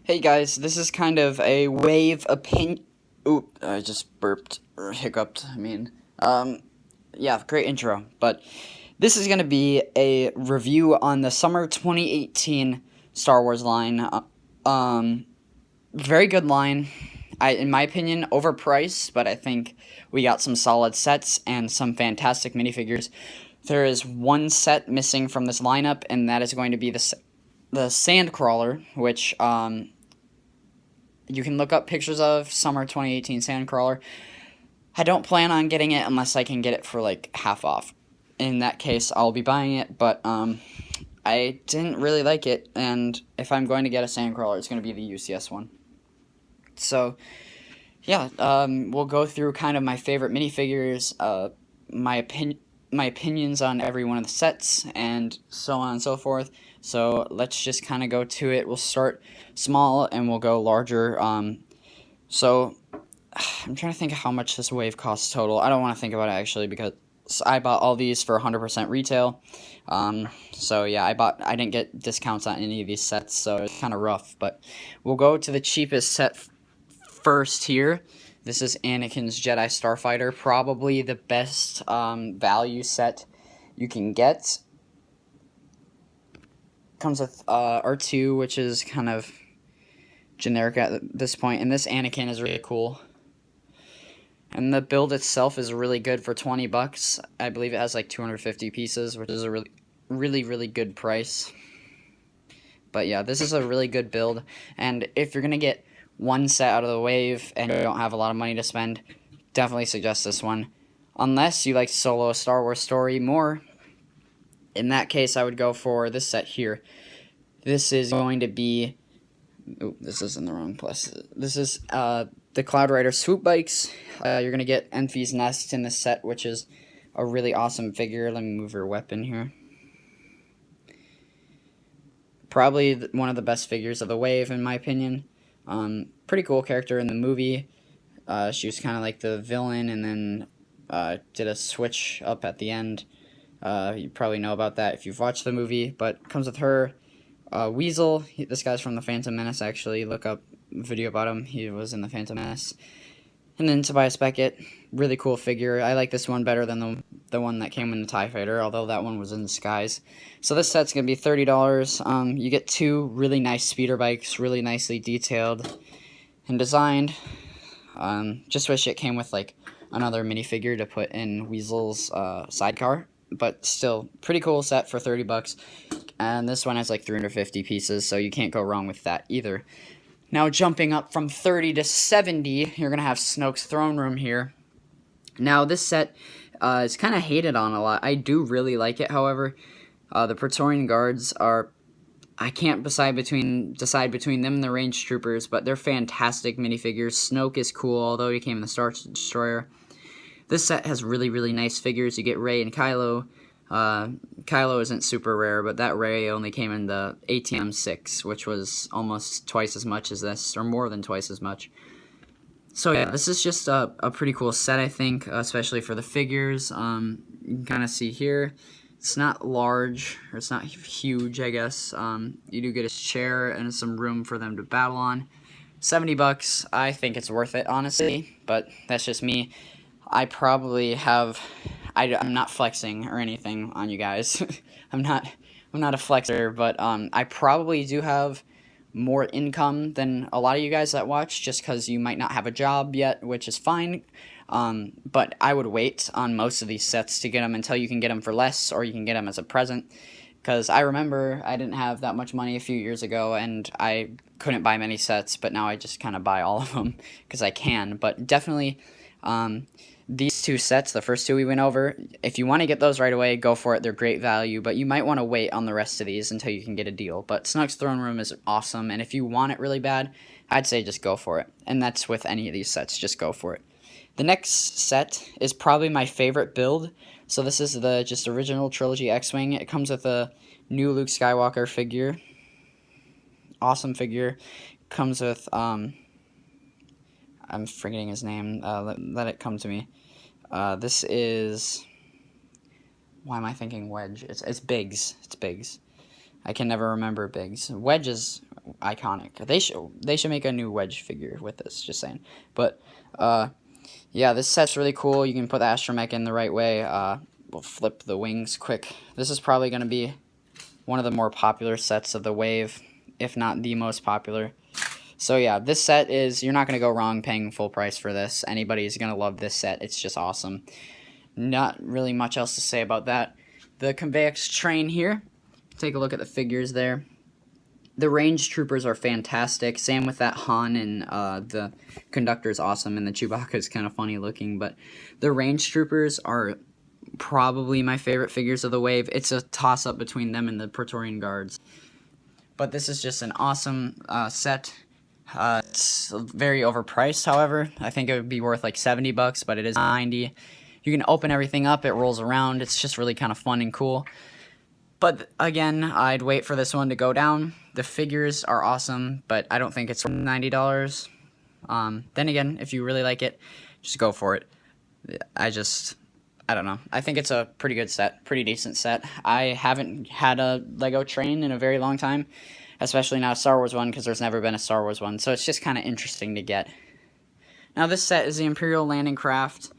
Hey guys, this is kind of a wave opinion. Oop, I just burped or hiccuped. Yeah, great intro. But this is gonna be a review on the summer 2018 Star Wars line. Very good line. In my opinion, overpriced, but I think we got some solid sets and some fantastic minifigures. There is one set missing from this lineup, and that is going to be the Sandcrawler, which you can look up pictures of summer 2018 Sandcrawler. I don't plan on getting it unless I can get it for like half off. In that case, I'll be buying it, but I didn't really like it, and if I'm going to get a Sandcrawler, it's going to be the UCS one. So, yeah, we'll go through kind of my favorite minifigures, my opinions on every one of the sets, and so on and so forth. So let's just kind of go to it. We'll start small and we'll go larger. So I'm trying to think of how much this wave costs total. I don't want to think about it actually because I bought all these for 100% retail. So yeah, I didn't get discounts on any of these sets, so it's kind of rough. But we'll go to the cheapest set first here. This is Anakin's Jedi Starfighter, probably the best value set you can get. Comes with R2, which is kind of generic at this point, and this Anakin is really cool. And the build itself is really good for 20 bucks. I believe it has like 250 pieces, which is a really good price. But yeah, this is a really good build, and if you're gonna get one set out of the wave and you don't have a lot of money to spend, definitely suggest this one. Unless you like Solo a Star Wars Story more, in that case I would go for this set here. This is going to be, this is in the wrong place. This is the Cloud Rider Swoop Bikes. You're going to get Enfys Nest in this set, which is a really awesome figure. Let me move her weapon here. Probably one of the best figures of the wave, in my opinion. Pretty cool character in the movie. She was kind of like the villain, and then did a switch up at the end. You probably know about that if you've watched the movie, but comes with her. Weasel, this guy's from the Phantom Menace, actually. Look up a video about him. He was in the Phantom Menace. And then Tobias Beckett, really cool figure. I like this one better than the one that came in the TIE Fighter, although that one was in disguise. So this set's going to be $30. You get two really nice speeder bikes, really nicely detailed and designed. Just wish it came with like another minifigure to put in Weasel's sidecar. But still, pretty cool set for 30 bucks. And this one has like 350 pieces, so you can't go wrong with that either. Now jumping up from 30 to 70, you're going to have Snoke's Throne Room here. Now this set is kind of hated on a lot. I do really like it, however. The Praetorian Guards are, I can't decide between them and the Range Troopers, but they're fantastic minifigures. Snoke is cool, although he came in the Star Destroyer. This set has really nice figures. You get Rey and Kylo. Kylo isn't super rare, but that Rey only came in the ATM 6, which was almost twice as much as this, or more than twice as much. So yeah, this is just a pretty cool set, I think, especially for the figures. You can kind of see here, it's not large, or it's not huge, I guess. You do get a chair and some room for them to battle on. 70 bucks, I think it's worth it, honestly, but that's just me. I probably have, I'm not flexing or anything on you guys. I'm not a flexer, but I probably do have more income than a lot of you guys that watch, just because you might not have a job yet, which is fine. But I would wait on most of these sets to get them until you can get them for less, or you can get them as a present. Because I remember I didn't have that much money a few years ago, and I couldn't buy many sets, but now I just kind of buy all of them because I can. But definitely, these two sets, the first two we went over, if you want to get those right away, go for it. They're great value, but you might want to wait on the rest of these until you can get a deal. But Snoke's Throne Room is awesome, and if you want it really bad, I'd say just go for it. And that's with any of these sets, just go for it. The next set is probably my favorite build. So this is the just original Trilogy X-Wing. It comes with a new Luke Skywalker figure. Awesome figure. Comes with, I'm forgetting his name. Let it come to me. This is, why am I thinking Wedge? It's Biggs. It's Biggs. I can never remember Biggs. Wedge is iconic. They should make a new Wedge figure with this. Just saying. But yeah, this set's really cool. You can put the astromech in the right way. We'll flip the wings quick. This is probably going to be one of the more popular sets of the wave, if not the most popular. So yeah, this set is, you're not going to go wrong paying full price for this. Anybody's going to love this set. It's just awesome. Not really much else to say about that. The Convex train here. Take a look at the figures there. The range troopers are fantastic. Same with that Han, and the conductor is awesome, and the Chewbacca is kind of funny looking. But the range troopers are probably my favorite figures of the wave. It's a toss-up between them and the Praetorian Guards. But this is just an awesome set. It's very overpriced, however. I think it would be worth like $70, but it is $90. You can open everything up, it rolls around. It's just really kind of fun and cool. But again, I'd wait for this one to go down. The figures are awesome, but I don't think it's $90. Then again, if you really like it, just go for it. I don't know. I think it's a pretty good set, pretty decent set. I haven't had a Lego train in a very long time, especially not a Star Wars one, because there's never been a Star Wars one, so it's just kind of interesting to get. Now this set is the Imperial Landing Craft.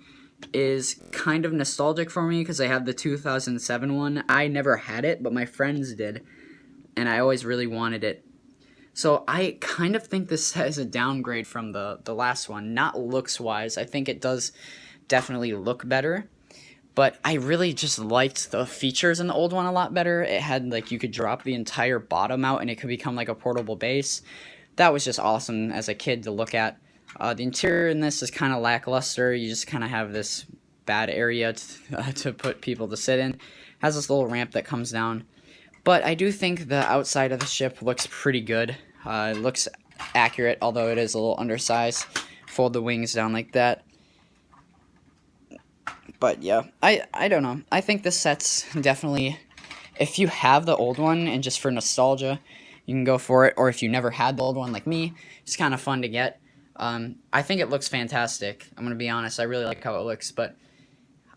Is kind of nostalgic for me because I have the 2007 one. I never had it, but my friends did, and I always really wanted it. So I kind of think this set is a downgrade from the last one. Not looks-wise. I think it does definitely look better, but I really just liked the features in the old one a lot better. It had, like, you could drop the entire bottom out and it could become like a portable base. That was just awesome as a kid to look at. The interior in this is kind of lackluster. You just kind of have this bad area to put people to sit in. Has this little ramp that comes down. But I do think the outside of the ship looks pretty good. It looks accurate, although it is a little undersized. Fold the wings down like that. But yeah, I don't know. I think this set's definitely, if you have the old one and just for nostalgia, you can go for it. Or if you never had the old one like me, it's kind of fun to get. I think it looks fantastic. I'm going to be honest, I really like how it looks, but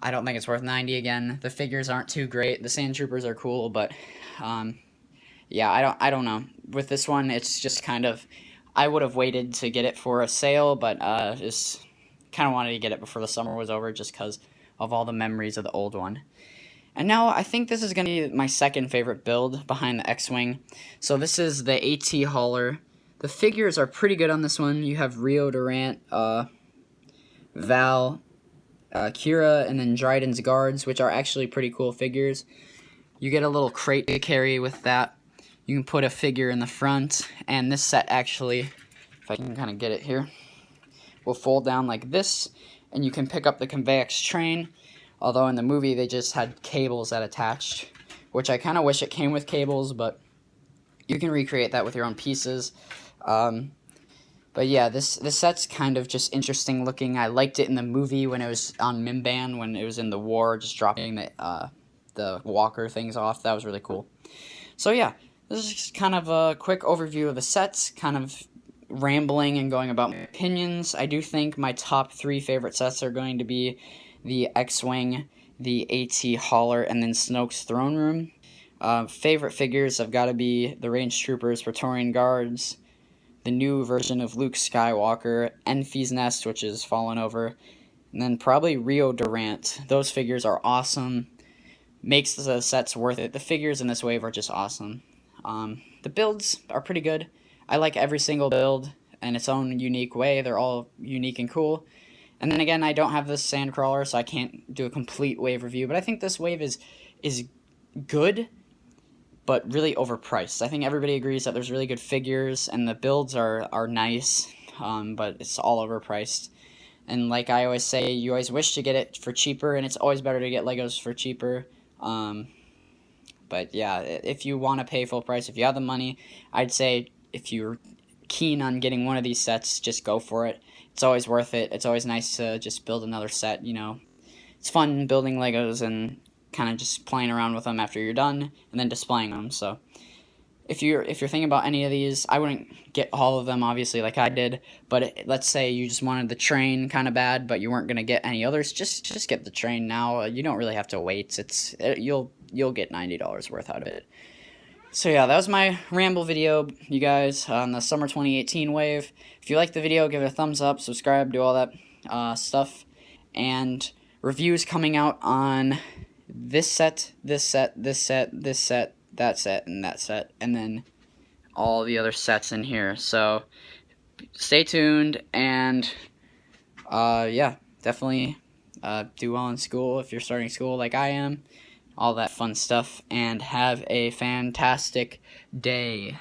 I don't think it's worth $90 again. The figures aren't too great. The Sand Troopers are cool, but yeah, I don't know. With this one, it's just kind of, I would have waited to get it for a sale, but just kind of wanted to get it before the summer was over just because of all the memories of the old one. And now I think this is going to be my second favorite build behind the X-Wing. So this is the AT Hauler. The figures are pretty good on this one. You have Rio Durant, Val, Kira, and then Dryden's guards, which are actually pretty cool figures. You get a little crate to carry with that. You can put a figure in the front, and this set actually, if I can kind of get it here, will fold down like this, and you can pick up the Convex train, although in the movie they just had cables that attached, which I kind of wish it came with cables, but you can recreate that with your own pieces. But yeah, this set's kind of just interesting looking. I liked it in the movie when it was on Mimban, when it was in the war, just dropping the walker things off. That was really cool. So yeah, this is just kind of a quick overview of the sets, kind of rambling and going about my opinions. I do think my top 3 favorite sets are going to be the X-Wing, the AT Hauler, and then Snoke's Throne Room. Favorite figures have got to be the Range Troopers, Praetorian Guards, the new version of Luke Skywalker, Enfys Nest, which is fallen over, and then probably Rio Durant. Those figures are awesome. Makes the sets worth it. The figures in this wave are just awesome. The builds are pretty good. I like every single build in its own unique way. They're all unique and cool. And then again, I don't have this Sandcrawler, so I can't do a complete wave review, but I think this wave is good, but really overpriced. I think everybody agrees that there's really good figures, and the builds are nice, but it's all overpriced. And like I always say, you always wish to get it for cheaper, and it's always better to get Legos for cheaper. But yeah, if you want to pay full price, if you have the money, I'd say if you're keen on getting one of these sets, just go for it. It's always worth it. It's always nice to just build another set, you know. It's fun building Legos and kind of just playing around with them after you're done and then displaying them. So if you're thinking about any of these, I wouldn't get all of them obviously like I did, but let's say you just wanted the train kind of bad, but you weren't going to get any others, just get the train now. You don't really have to wait. You'll get $90 worth out of it. So yeah, that was my ramble video, you guys, on the summer 2018 wave. If you liked the video, give it a thumbs up, subscribe, do all that stuff. And reviews coming out on this set, this set, this set, this set, that set, and that set, and then all the other sets in here. So stay tuned, and yeah, definitely do well in school if you're starting school like I am. All that fun stuff, and have a fantastic day.